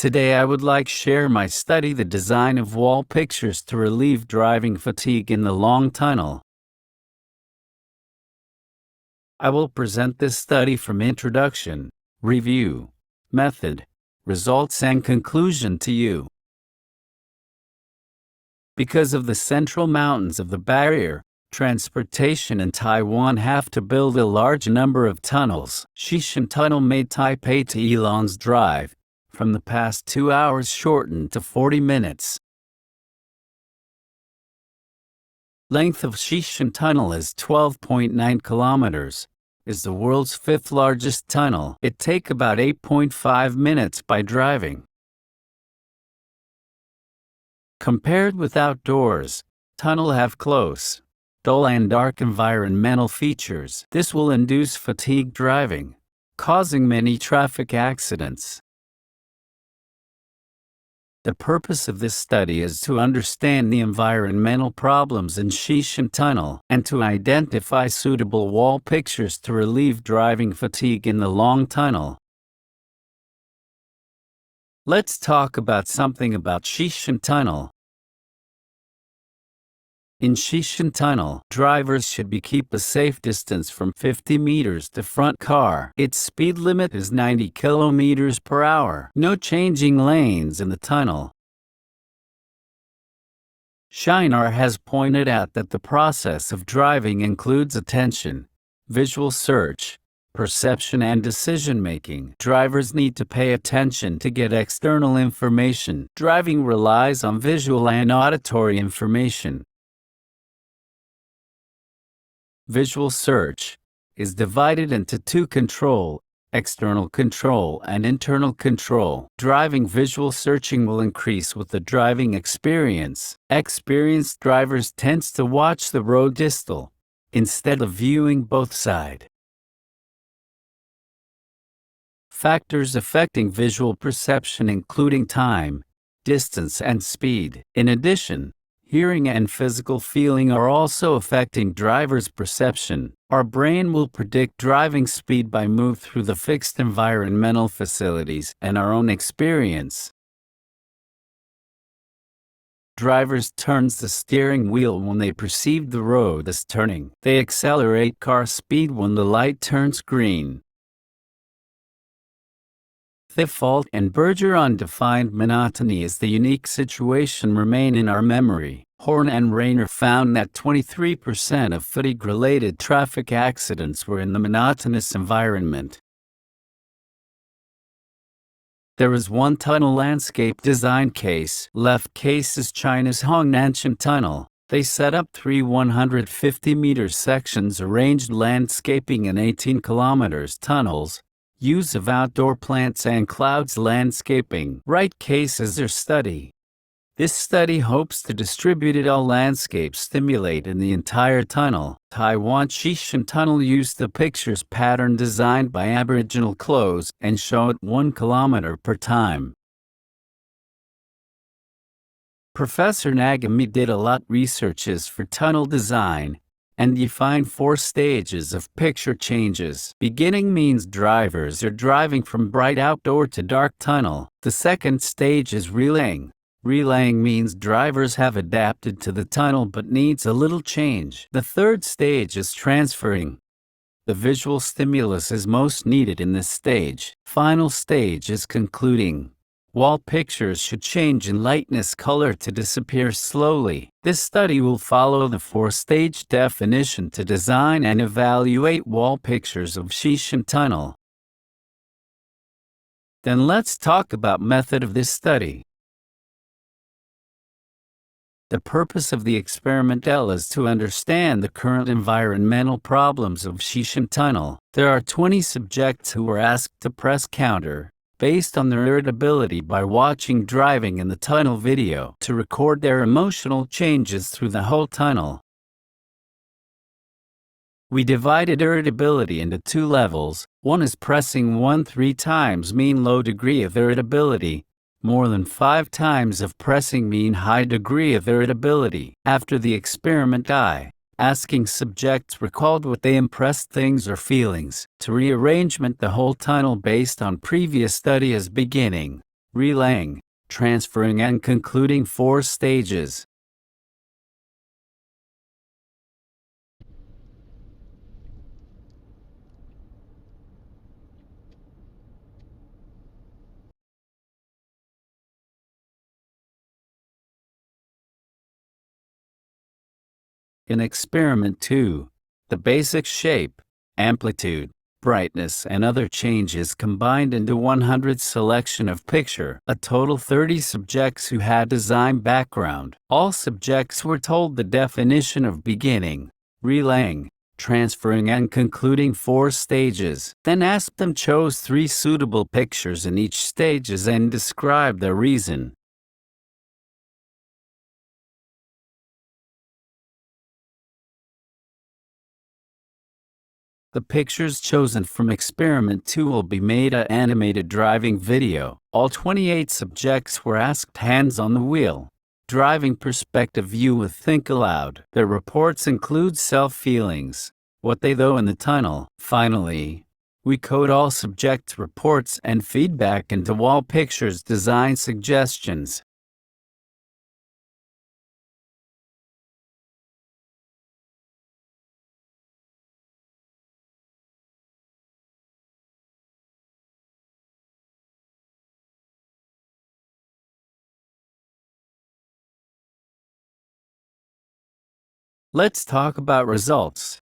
Today I would like to share my study the design of wall pictures to relieve driving fatigue in the long tunnel. I will present this study from introduction, review, method, results and conclusion to you. Because of the central mountains of the barrier, transportation in Taiwan have to build a large number of tunnels. Shishan Tunnel made Taipei to Elong's drive, from the past 2 hours shortened to 40 minutes. Length of Shishan Tunnel is 12.9 kilometers. Is the world's 5th largest tunnel. It take about 8.5 minutes by driving. Compared with outdoors, tunnel have close, dull and dark environmental features. This will induce fatigue driving, causing many traffic accidents. The purpose of this study is to understand the environmental problems in Shishan Tunnel and to identify suitable wall pictures to relieve driving fatigue in the long tunnel. Let's talk about something about Shishan Tunnel. In Shishan Tunnel, drivers should keep a safe distance from 50 meters to front car. Its speed limit is 90 kilometers per hour. No changing lanes in the tunnel. Shinar has pointed out that the process of driving includes attention, visual search, perception and decision-making. Drivers need to pay attention to get external information. Driving relies on visual and auditory information. Visual search is divided into two control, external control and internal control. Driving visual searching will increase with the driving experience. Experienced drivers tend to watch the road distal, instead of viewing both sides. Factors affecting visual perception including time, distance and speed. In addition, hearing and physical feeling are also affecting driver's perception. Our brain will predict driving speed by move through the fixed environmental facilities and our own experience. Drivers turns the steering wheel when they perceive the road is turning. They accelerate car speed when the light turns green. The fault and verge undefined monotony is the unique situation remain in our memory. Horn and Rayner found that 23% of fatigue-related traffic accidents were in the monotonous environment. There is one tunnel landscape design case. Left case is China's Hongnanshan Tunnel. They set up 3 150-meter sections arranged landscaping in 18 kilometers tunnels. Use of outdoor plants and clouds landscaping. Right case is their study. This study hopes to distribute all landscape stimulate in the entire tunnel. Taiwan Shishan Tunnel used the pictures pattern designed by Aboriginal clothes and show it 1 kilometer per time. Professor Nagami did a lot researches for tunnel design and defined 4 stages of picture changes. Beginning means drivers are driving from bright outdoor to dark tunnel. The second stage is relaying. Relaying means drivers have adapted to the tunnel but needs a little change. The third stage is transferring. The visual stimulus is most needed in this stage. Final stage is concluding. Wall pictures should change in lightness color to disappear slowly. This study will follow the 4-stage definition to design and evaluate wall pictures of Shishan Tunnel. Then let's talk about method of this study. The purpose of the experiment is to understand the current environmental problems of Shishan Tunnel. There are 20 subjects who were asked to press counter, based on their irritability by watching driving in the tunnel video, to record their emotional changes through the whole tunnel. We divided irritability into 2 levels. One is pressing 3 times mean low degree of irritability, more than 5 times of pressing mean high degree of irritability. After the experiment asking subjects recalled what they impressed things or feelings. To rearrangement the whole tunnel based on previous study as beginning. relaying, transferring and concluding 4 stages. In Experiment 2, the basic shape, amplitude, brightness and other changes combined into 100 selection of picture. A total 30 subjects who had design background. All subjects were told the definition of beginning, relaying, transferring and concluding 4 stages. Then asked them chose 3 suitable pictures in each stages and describe their reason. The pictures chosen from Experiment 2 will be made an animated driving video. All 28 subjects were asked hands on the wheel, driving perspective view with think aloud. Their reports include self-feelings, what they though in the tunnel. Finally, we code all subjects' reports and feedback into wall pictures design suggestions. Let's talk about results.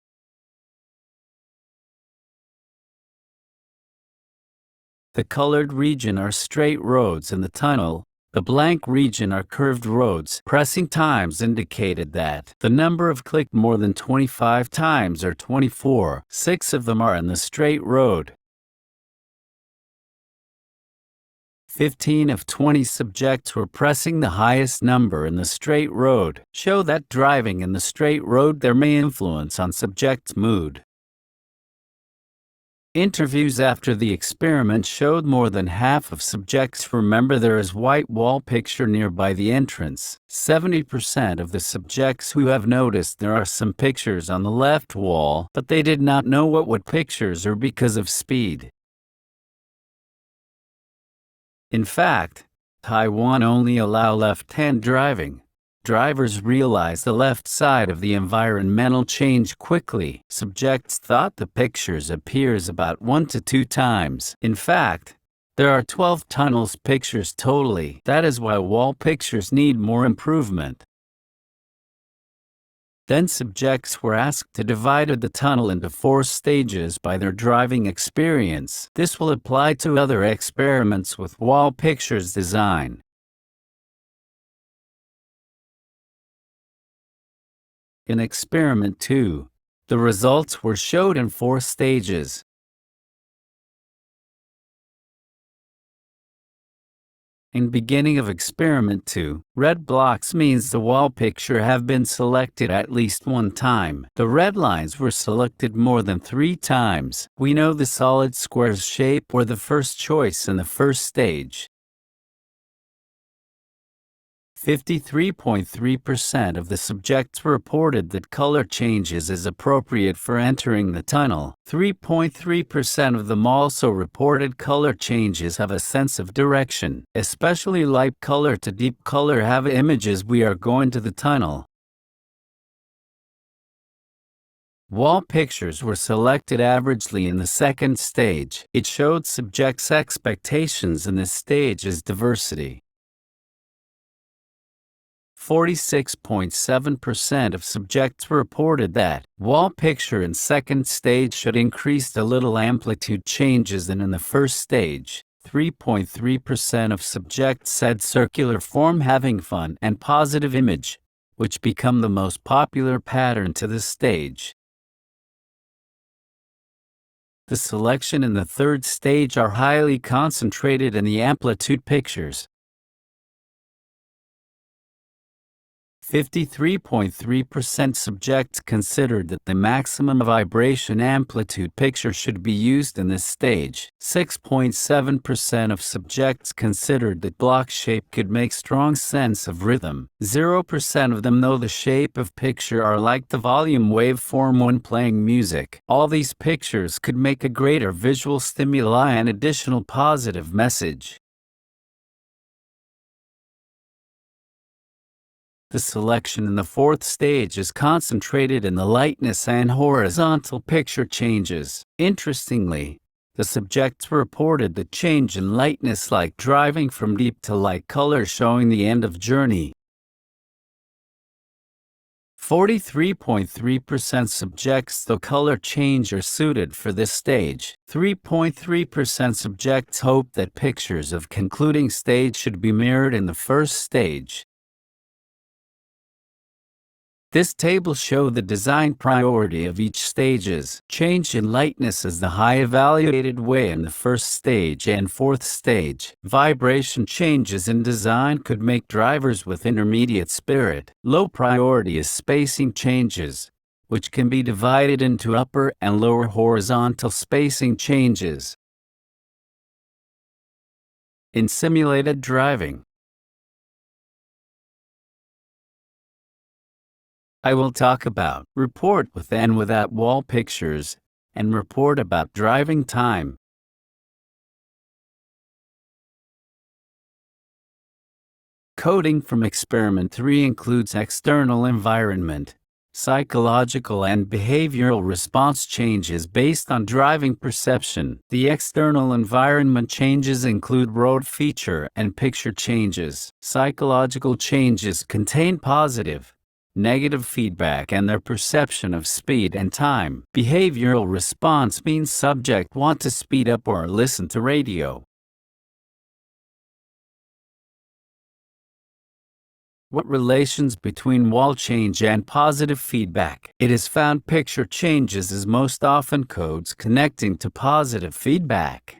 The colored region are straight roads in the tunnel. The blank region are curved roads. Pressing times indicated that the number of clicked more than 25 times are 24. 6 of them are in the straight road. 15 of 20 subjects were pressing the highest number in the straight road. Show that driving in the straight road there may influence on subject's mood. Interviews after the experiment showed more than half of subjects remember there is white wall picture nearby the entrance. 70% of the subjects who have noticed there are some pictures on the left wall, but they did not know what pictures are because of speed. In fact, Taiwan only allow left-hand driving. Drivers realize the left side of the environmental change quickly. Subjects thought the pictures appears about 1 to 2 times. In fact, there are 12 tunnels pictures totally. That is why wall pictures need more improvement. Then subjects were asked to divide the tunnel into 4 stages by their driving experience. This will apply to other experiments with wall pictures design. In Experiment 2, the results were showed in 4 stages. In beginning of Experiment 2, red blocks means the wall picture have been selected at least 1 time. The red lines were selected more than 3 times. We know the solid squares shape were the first choice in the first stage. 53.3% of the subjects reported that color changes is appropriate for entering the tunnel. 3.3% of them also reported color changes have a sense of direction, especially light color to deep color have images we are going to the tunnel. Wall pictures were selected averagely in the second stage. It showed subjects' expectations in this stage as diversity. 46.7% of subjects reported that wall picture in second stage should increase a little amplitude changes than in the first stage. 3.3% of subjects said circular form having fun and positive image, which become the most popular pattern to this stage. The selection in the third stage are highly concentrated in the amplitude pictures. 53.3% subjects considered that the maximum vibration amplitude picture should be used in this stage. 6.7% of subjects considered that block shape could make strong sense of rhythm. 0% of them know the shape of picture are like the volume waveform when playing music. All these pictures could make a greater visual stimuli and additional positive message. The selection in the fourth stage is concentrated in the lightness and horizontal picture changes. Interestingly, the subjects reported the change in lightness like driving from deep to light color, showing the end of journey. 43.3% subjects the color change are suited for this stage. 3.3% subjects hope that pictures of concluding stage should be mirrored in the first stage. This table shows the design priority of each stages. Change in lightness is the high evaluated way in the first stage and fourth stage. Vibration changes in design could make drivers with intermediate spirit. Low priority is spacing changes, which can be divided into upper and lower horizontal spacing changes. In simulated driving, I will talk about report with and without wall pictures, and report about driving time. Coding from Experiment 3 includes external environment, psychological and behavioral response changes based on driving perception. The external environment changes include road feature and picture changes. Psychological changes contain positive, negative feedback and their perception of speed and time. Behavioral response means subject want to speed up or listen to radio. What relations between wall change and positive feedback? It is found picture changes is most often codes connecting to positive feedback.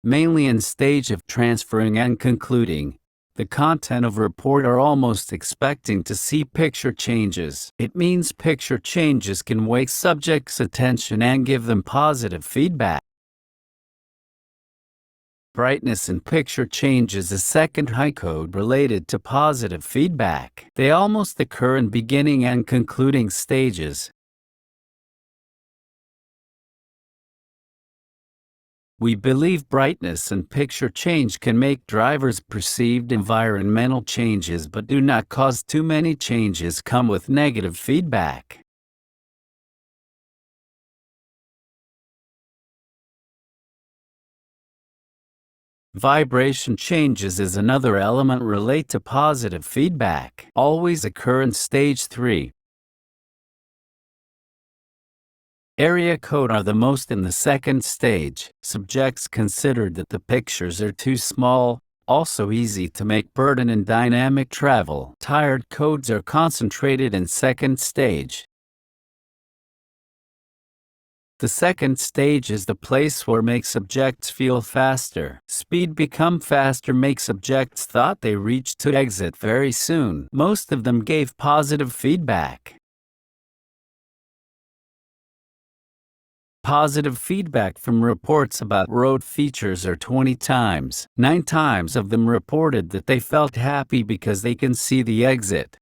Mainly in stage of transferring and concluding, the content of report are almost expecting to see picture changes. It means picture changes can wake subjects' attention and give them positive feedback. Brightness in picture changes is second high code related to positive feedback. They almost occur in beginning and concluding stages. We believe brightness and picture change can make drivers perceived environmental changes but do not cause too many changes come with negative feedback. Vibration changes is another element relate to positive feedback. Always occur in stage 3. Area code are the most in the second stage. Subjects considered that the pictures are too small, also easy to make burden in dynamic travel. Tired codes are concentrated in second stage. The second stage is the place where make subjects feel faster. Speed become faster make subjects thought they reached to exit very soon. Most of them gave positive feedback. Positive feedback from reports about road features are 20 times. 9 times of them reported that they felt happy because they can see the exit.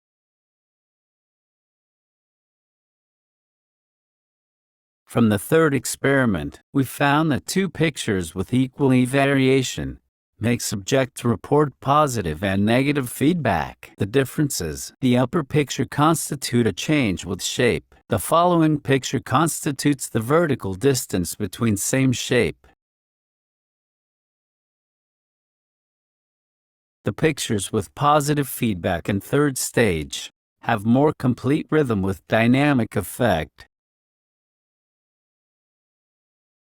From the third experiment, we found that 2 pictures with equal variation make subjects report positive and negative feedback. The differences: the upper picture constitute a change with shape. The following picture constitutes the vertical distance between same shape. The pictures with positive feedback in third stage have more complete rhythm with dynamic effect.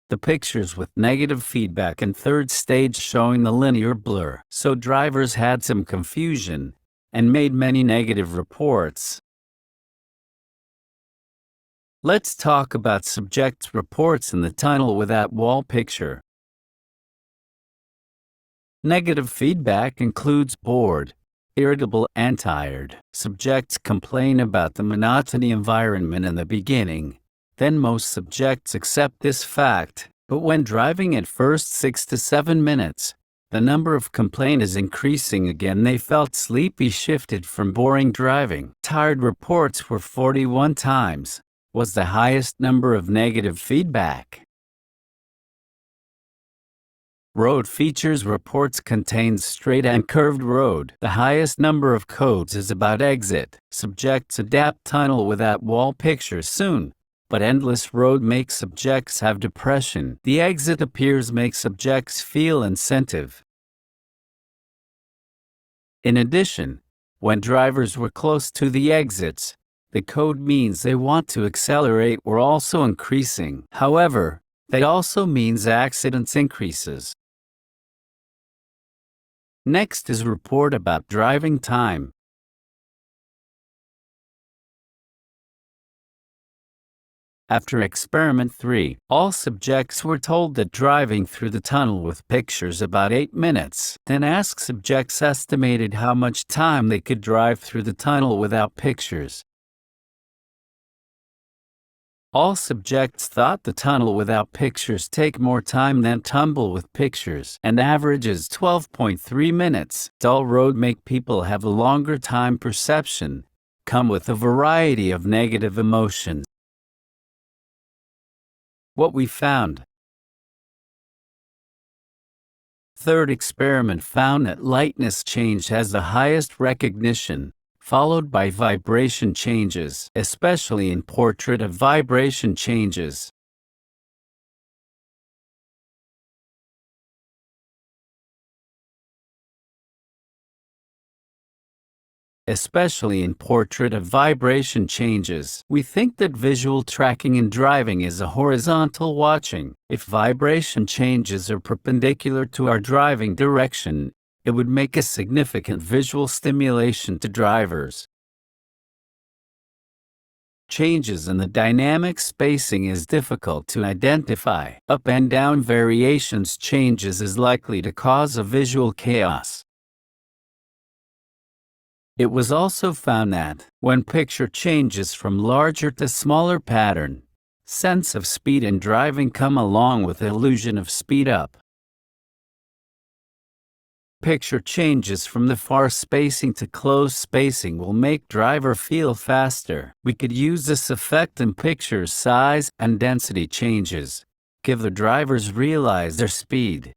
The pictures with negative feedback in third stage showing the linear blur. So drivers had some confusion and made many negative reports. Let's talk about subjects' reports in the tunnel without wall picture. Negative feedback includes bored, irritable, and tired. Subjects complain about the monotony environment in the beginning. Then most subjects accept this fact, but when driving at first 6 to 7 minutes, the number of complaints is increasing again. They felt sleepy, shifted from boring driving. Tired reports were 41 times, was the highest number of negative feedback. Road features reports contains straight and curved road. The highest number of codes is about exit. Subjects adapt tunnel without wall pictures soon. But endless road makes subjects have depression. The exit appears makes subjects feel incentive. In addition, when drivers were close to the exits, the code means they want to accelerate were also increasing. However, that also means accidents increases. Next is report about driving time. After experiment 3, all subjects were told that driving through the tunnel with pictures about 8 minutes. Then ask subjects estimated how much time they could drive through the tunnel without pictures. All subjects thought the tunnel without pictures take more time than tumble with pictures, and averages 12.3 minutes. Dull road make people have a longer time perception, come with a variety of negative emotions. What we found. Third experiment found that lightness change has the highest recognition, followed by vibration changes, especially in portrait of vibration changes. Especially in portrait of vibration changes. We think that visual tracking in driving is a horizontal watching. If vibration changes are perpendicular to our driving direction, it would make a significant visual stimulation to drivers. Changes in the dynamic spacing is difficult to identify. Up and down variations changes is likely to cause a visual chaos. It was also found that, when picture changes from larger to smaller pattern, sense of speed in driving come along with illusion of speed up. Picture changes from the far spacing to close spacing will make driver feel faster. We could use this effect in picture size and density changes, give the drivers realize their speed.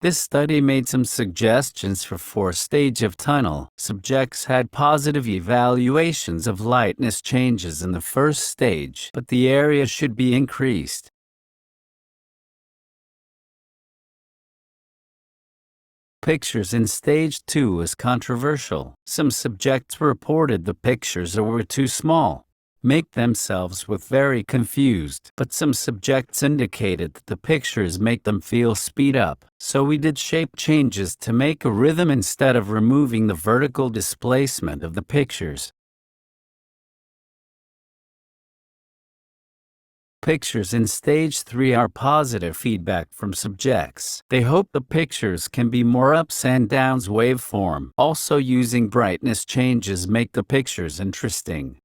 This study made some suggestions for 4 stage of tunnel. Subjects had positive evaluations of lightness changes in the first stage, but the area should be increased. Pictures in stage 2 is controversial. Some subjects reported the pictures were too small, make themselves with very confused. But some subjects indicated that the pictures make them feel speed up. So we did shape changes to make a rhythm instead of removing the vertical displacement of the pictures. Pictures in stage 3 are positive feedback from subjects. They hope the pictures can be more ups and downs waveform. Also using brightness changes make the pictures interesting.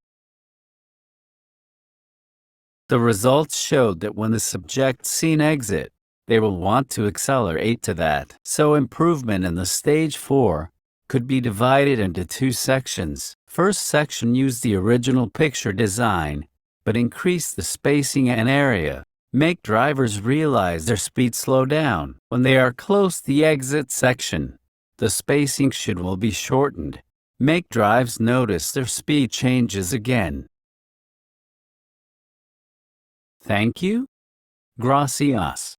The results showed that when the subjects seen exit, they will want to accelerate to that. So improvement in the stage 4 could be divided into 2 sections. First section used the original picture design, but increase the spacing and area. Make drivers realize their speed slow down. When they are close to the exit section, the spacing will be shortened. Make drives notice their speed changes again. Thank you. Gracias.